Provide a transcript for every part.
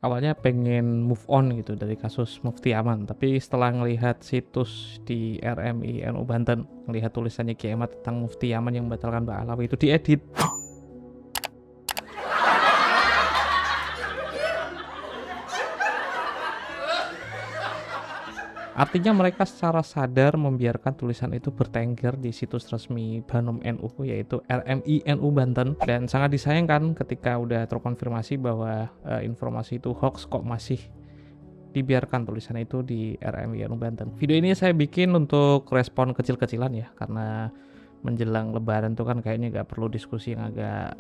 awalnya pengen move on gitu dari kasus Mufti Aman, tapi setelah ngelihat situs di RMI NU Banten, ngelihat tulisannya Kiai Ahmad tentang Mufti Aman yang membatalkan Mbak Alawi itu diedit. Artinya mereka secara sadar membiarkan tulisan itu bertengger di situs resmi Banom NU, yaitu RMI NU Banten, dan sangat disayangkan ketika udah terkonfirmasi bahwa informasi itu hoax kok masih dibiarkan tulisan itu di RMI NU Banten. Video ini saya bikin untuk respon kecil-kecilan ya, karena menjelang lebaran tuh kan kayaknya nggak perlu diskusi yang agak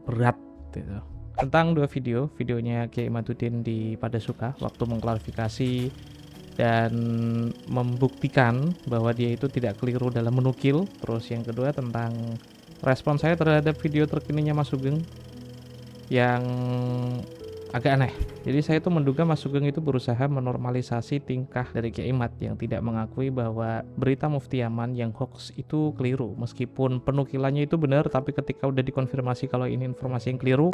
berat gitu. Tentang dua videonya Kiai Imaduddin di Padasuka waktu mengklarifikasi dan membuktikan bahwa dia itu tidak keliru dalam menukil. Terus yang kedua tentang respon saya terhadap video terkininya Mas Sugeng yang agak aneh. Jadi saya itu menduga Mas Sugeng itu berusaha menormalisasi tingkah dari Kiai Imad yang tidak mengakui bahwa berita Mufti Aman yang hoax itu keliru. Meskipun penukilannya itu benar, tapi ketika udah dikonfirmasi kalau ini informasi yang keliru,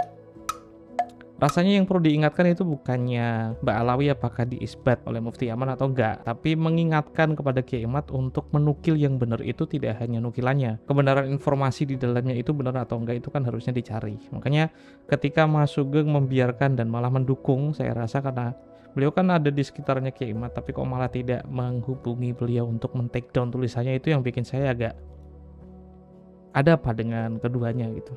rasanya yang perlu diingatkan itu bukannya Mbak Alawi apakah diisbat oleh Mufti Aman atau enggak, tapi mengingatkan kepada Kiai Imad untuk menukil yang benar itu tidak hanya nukilannya. Kebenaran informasi di dalamnya itu benar atau enggak itu kan harusnya dicari. Makanya ketika Mas Sugeng membiarkan dan malah mendukung, saya rasa karena beliau kan ada di sekitarnya Kiai Imad, tapi kok malah tidak menghubungi beliau untuk men-take down tulisannya, itu yang bikin saya agak ada apa dengan keduanya gitu.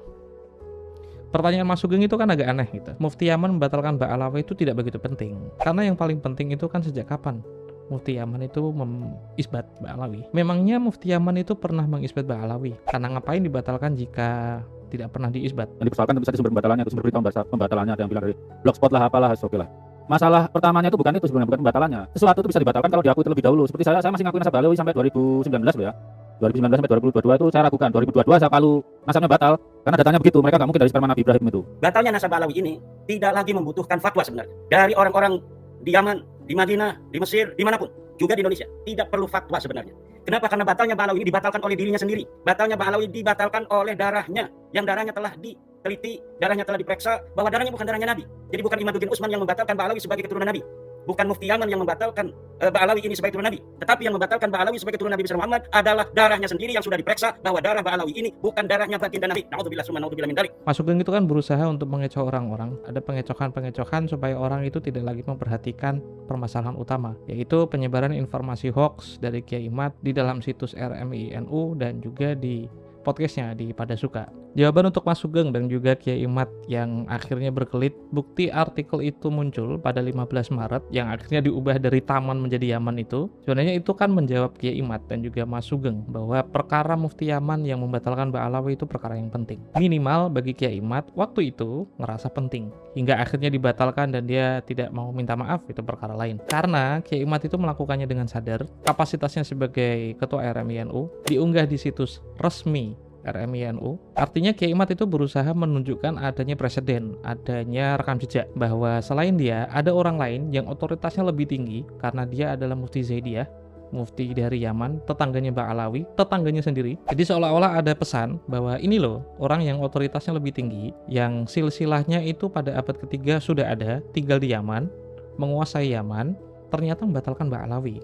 Pertanyaan Mas Sugeng itu kan agak aneh gitu. Mufti Aman membatalkan Mbak Alawi itu tidak begitu penting. Karena yang paling penting itu kan sejak kapan Mufti Aman itu mengisbat Mbak Alawi. Memangnya Mufti Aman itu pernah mengisbat Mbak Alawi? Karena ngapain dibatalkan jika tidak pernah diisbat? Yang dipersoalkan tentu saja sumber pembatalannya, itu sumber berita pembatalannya, ada yang bilang dari blogspot lah, apalah, oke lah. Masalah pertamanya itu bukan itu sebenarnya, bukan pembatalannya. Sesuatu itu bisa dibatalkan kalau diakui terlebih dahulu. Seperti saya masih ngakuin nasab Alawi sampai 2019 loh ya. 2019 sampai 2022 itu saya ragukan. 2022 saya kalau nasabnya batal, karena datanya begitu, mereka nggak mungkin dari sperma Nabi Ibrahim itu. Batalnya nasab Alawi ini tidak lagi membutuhkan fatwa sebenarnya. Dari orang-orang di Yaman, di Madinah, di Mesir, dimanapun, juga di Indonesia, tidak perlu fatwa sebenarnya. Kenapa? Karena batalnya Mbak Alawi ini dibatalkan oleh dirinya sendiri. Batalnya Mbak Alawi dibatalkan oleh darahnya, yang darahnya telah diteliti, darahnya telah diperiksa, bahwa darahnya bukan darahnya Nabi. Jadi bukan Imaduddin Utsman yang membatalkan Mbak Alawi sebagai keturunan Nabi. Bukan Mufti Aman yang membatalkan Mbak Alawi ini sebagai keturunan Nabi. Tetapi yang membatalkan Mbak Alawi sebagai keturunan Nabi besar Muhammad adalah darahnya sendiri yang sudah diperiksa bahwa darah Mbak Alawi ini bukan darahnya baginda Nabi. Na'udzubillah summa na'udzubillah min dzalik. Mas Sugeng itu kan berusaha untuk mengecoh orang-orang. Ada pengecohan-pengecohan supaya orang itu tidak lagi memperhatikan permasalahan utama, yaitu penyebaran informasi hoax dari Kiai Imad di dalam situs RMI NU dan juga di podcastnya di Padasuka. Jawaban untuk Mas Sugeng dan juga Kiai Imad yang akhirnya berkelit, bukti artikel itu muncul pada 15 Maret yang akhirnya diubah dari Taman menjadi Yaman itu. Sebenarnya itu kan menjawab Kiai Imad dan juga Mas Sugeng bahwa perkara Mufti Yaman yang membatalkan Mbak Alawi itu perkara yang penting. Minimal bagi Kiai Imad waktu itu ngerasa penting. Hingga akhirnya dibatalkan dan dia tidak mau minta maaf, itu perkara lain. Karena Kiai Imad itu melakukannya dengan sadar, kapasitasnya sebagai ketua RMI NU diunggah di situs resmi RMI NU. Artinya Kiai Imad itu berusaha menunjukkan adanya presiden, adanya rekam jejak bahwa selain dia ada orang lain yang otoritasnya lebih tinggi karena dia adalah Mufti Zaidiyah, mufti dari Yaman, tetangganya Mbak Alawi, tetangganya sendiri. Jadi seolah-olah ada pesan bahwa ini loh orang yang otoritasnya lebih tinggi, yang silsilahnya itu pada abad ketiga sudah ada, tinggal di Yaman, menguasai Yaman, ternyata membatalkan Mbak Alawi.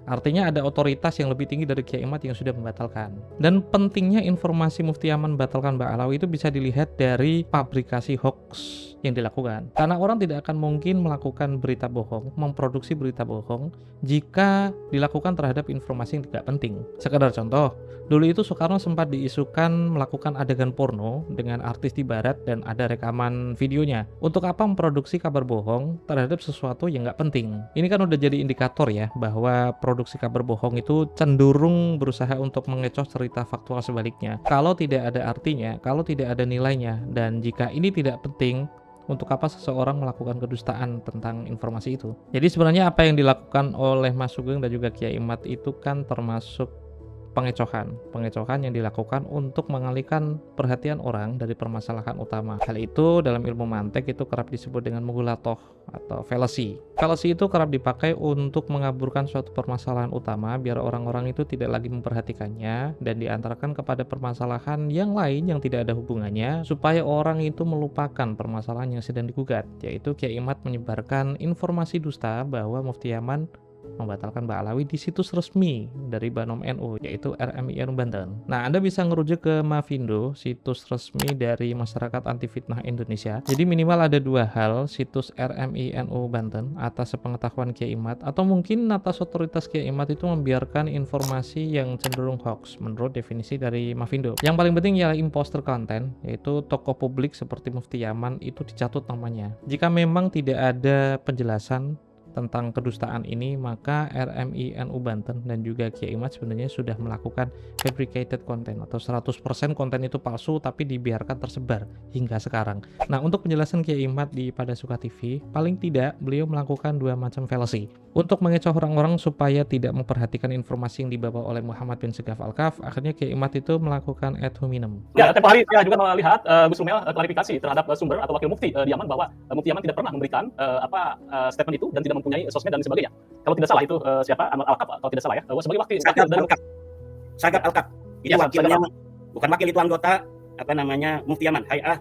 Artinya ada otoritas yang lebih tinggi dari Kiai Imad yang sudah membatalkan. Dan pentingnya informasi Mufti Aman membatalkan Mbak Alawi itu bisa dilihat dari pabrikasi hoax yang dilakukan. Karena orang tidak akan mungkin melakukan berita bohong, memproduksi berita bohong jika dilakukan terhadap informasi yang tidak penting. Sekedar contoh, dulu itu Soekarno sempat diisukan melakukan adegan porno dengan artis di barat dan ada rekaman videonya. Untuk apa memproduksi kabar bohong terhadap sesuatu yang nggak penting? Ini kan udah jadi indikator ya bahwa produksi kabar bohong itu cenderung berusaha untuk mengecoh cerita faktual sebaliknya. Kalau tidak ada artinya, kalau tidak ada nilainya, dan jika ini tidak penting, untuk apa seseorang melakukan kedustaan tentang informasi itu? Jadi sebenarnya apa yang dilakukan oleh Mas Sugeng dan juga Kiai Imad itu kan termasuk pengecohan yang dilakukan untuk mengalihkan perhatian orang dari permasalahan utama. Hal itu dalam ilmu mantek itu kerap disebut dengan mughalatoh atau fallacy. Fallacy itu kerap dipakai untuk mengaburkan suatu permasalahan utama biar orang-orang itu tidak lagi memperhatikannya dan diantarkan kepada permasalahan yang lain yang tidak ada hubungannya supaya orang itu melupakan permasalahan yang sedang digugat, yaitu Kiai Imad menyebarkan informasi dusta bahwa Mufti Yaman membatalkan Ba'alawi di situs resmi dari Banom NU, yaitu RMI NU Banten. Nah, Anda bisa ngerujuk ke Mavindo, situs resmi dari Masyarakat Anti Fitnah Indonesia. Jadi minimal ada dua hal, situs RMI NU Banten atas sepengetahuan Kiai Imad, atau mungkin atas otoritas Kiai Imad itu membiarkan informasi yang cenderung hoax menurut definisi dari Mavindo. Yang paling penting ialah imposter content, yaitu tokoh publik seperti Mufti Yaman itu dicatut namanya. Jika memang tidak ada penjelasan tentang kedustaan ini, maka RMI NU Banten dan juga Kiai Imad sebenarnya sudah melakukan fabricated content atau 100% konten itu palsu tapi dibiarkan tersebar hingga sekarang. Nah, untuk penjelasan Kiai Imad di Pada Suka TV, paling tidak beliau melakukan dua macam fallacy. Untuk mengecoh orang-orang supaya tidak memperhatikan informasi yang dibawa oleh Muhammad bin Segaf Al-Kaf, akhirnya Kiai Imad itu melakukan ad hominem. Ya, tempo hari saya juga melihat Gus Rumel klarifikasi terhadap sumber atau wakil Mufti di Yaman bahwa Mufti Yaman tidak pernah memberikan statement itu dan tidak mempunyai sosmed dan sebagainya. Kalau tidak salah itu siapa? Ahmad Al-Kaf kalau tidak salah ya. Sebagai wakil dari Sagap Al-Kaf. Itu Ya, wakilnya, bukan wakil, itu anggota Mufti Yaman, Hay'ah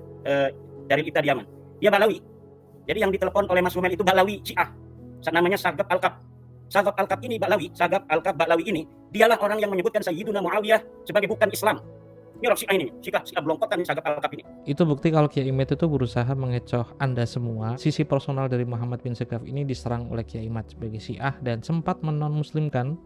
dari Ittihad Yaman. Dia Balawi. Jadi yang ditelepon oleh Mas Rumel itu Balawi Syiah. Namanya Sagap Al-Kaf. Sagap Al-Kaf ini Balawi, Sagap Al-Kaf Balawi ini, dialah orang yang menyebutkan Sayyiduna Muawiyah sebagai bukan Islam. Ini orang Syiah ini, Syiah belongkotan Sagap Al-Kaf ini. Itu bukti kalau Kiai Imad itu berusaha mengecoh Anda semua. Sisi personal dari Muhammad bin Segaf ini diserang oleh Kiai Imad sebagai Syiah dan sempat menon-muslimkan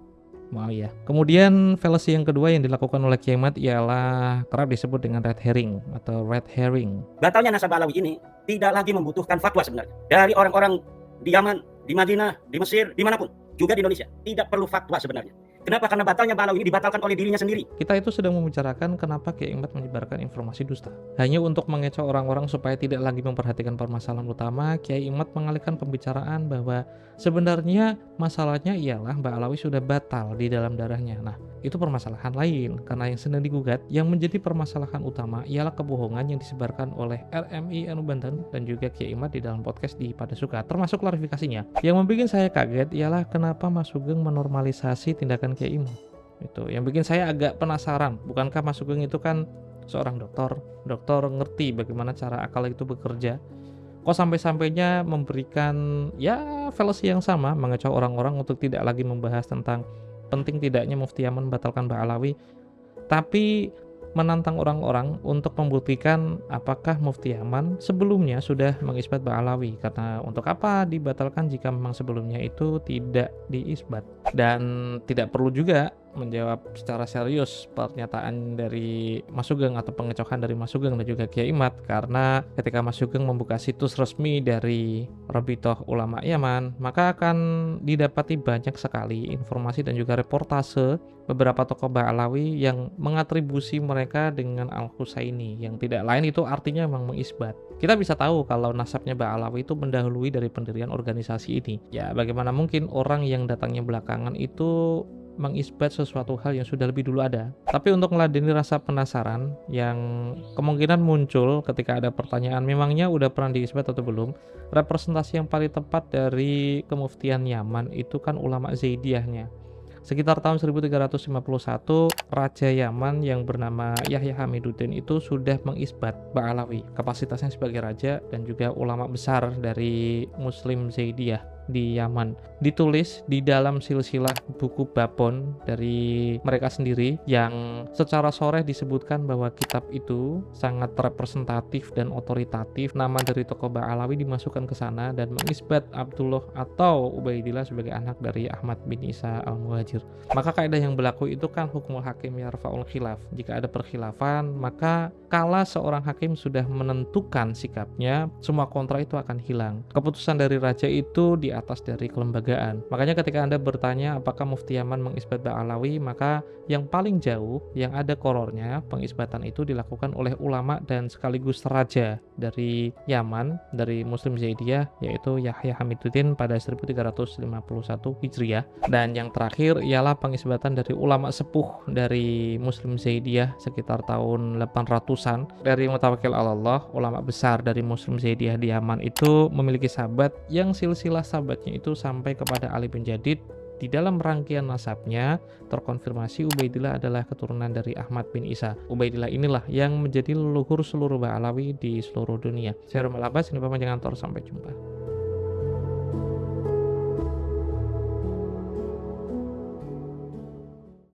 Muawiyah. Kemudian fallacy yang kedua yang dilakukan oleh Kiai Imad ialah kerap disebut dengan red herring atau red herring. Batalnya nasab Balawi ini tidak lagi membutuhkan fatwa sebenarnya. Dari orang-orang di Yaman, di Madinah, di Mesir, dimanapun, juga di Indonesia, tidak perlu fatwa sebenarnya. Kenapa? Karena batalnya Balawi ini dibatalkan oleh dirinya sendiri. Kita itu sedang membicarakan kenapa Kiai Imad menyebarkan informasi dusta. Hanya untuk mengecoh orang-orang supaya tidak lagi memperhatikan permasalahan utama, Kiai Imad mengalihkan pembicaraan bahwa sebenarnya masalahnya ialah Ba'alawi sudah batal di dalam darahnya. Nah, itu permasalahan lain, karena yang sedang digugat, yang menjadi permasalahan utama ialah kebohongan yang disebarkan oleh RMI NU Banten dan juga Kiai Imad di dalam podcast di Pada Suka, termasuk klarifikasinya. Yang membuat saya kaget ialah kenapa Mas Sugeng menormalisasi tindakan Kiai Imad. Itu yang bikin saya agak penasaran. Bukankah Mas Sugeng itu kan seorang dokter ngerti bagaimana cara akal itu bekerja? Kok sampai-sampainya memberikan ya fallacy yang sama, mengecoh orang-orang untuk tidak lagi membahas tentang penting tidaknya Mufti Yaman membatalkan Ba'alawi, tapi menantang orang-orang untuk membuktikan apakah Mufti Yaman sebelumnya sudah mengisbat Ba'alawi, karena untuk apa dibatalkan jika memang sebelumnya itu tidak diisbat. Dan tidak perlu juga menjawab secara serius pernyataan dari Mas Sugeng atau pengecohan dari Mas Sugeng dan juga Kiai Imad, karena ketika Mas Sugeng membuka situs resmi dari Rabithah Ulama Yaman, maka akan didapati banyak sekali informasi dan juga reportase beberapa tokoh Ba'alawi yang mengatribusi mereka dengan Al-Husaini, yang tidak lain itu artinya memang mengisbat. Kita bisa tahu kalau nasabnya Ba'alawi itu mendahului dari pendirian organisasi ini. Ya, bagaimana mungkin orang yang datangnya belakangan itu mengisbat sesuatu hal yang sudah lebih dulu ada. Tapi untuk meladeni rasa penasaran yang kemungkinan muncul ketika ada pertanyaan memangnya udah pernah diisbat atau belum, representasi yang paling tepat dari kemuftian Yaman itu kan ulama Zaidiyahnya. Sekitar tahun 1351, Raja Yaman yang bernama Yahya Hamiduddin itu sudah mengisbat Ba'alawi, kapasitasnya sebagai raja dan juga ulama besar dari Muslim Zaidiyah di Yaman. Ditulis di dalam silsilah buku Babon dari mereka sendiri yang secara soreh disebutkan bahwa kitab itu sangat representatif dan otoritatif. Nama dari tokoh Ba'alawi dimasukkan ke sana dan mengisbat Abdullah atau Ubaidillah sebagai anak dari Ahmad bin Isa al-Muhajir. Maka kaidah yang berlaku itu kan hukumul hakim yarfa'ul khilaf. Jika ada perkhilafan, maka kala seorang hakim sudah menentukan sikapnya, semua kontra itu akan hilang. Keputusan dari raja itu di atas dari kelembagaan. Makanya ketika Anda bertanya apakah Mufti Yaman mengisbat Ba'alawi, maka yang paling jauh yang ada korornya pengisbatan itu dilakukan oleh ulama dan sekaligus raja dari Yaman, dari Muslim Zaidiyah, yaitu Yahya Hamiduddin pada 1351 Hijriah. Dan yang terakhir ialah pengisbatan dari ulama sepuh dari Muslim Zaidiyah sekitar tahun 800-an dari Mutawakkil Allah, ulama besar dari Muslim Zaidiyah di Yaman itu memiliki sahabat yang silsilah sahabatnya itu sampai kepada Ali bin Jadid. Di dalam rangkaian nasabnya terkonfirmasi Ubaidillah adalah keturunan dari Ahmad bin Isa. Ubaidillah inilah yang menjadi leluhur seluruh Ba'alawi di seluruh dunia. Saya Romal Abbas, ini Pamanjangan Tor, sampai jumpa.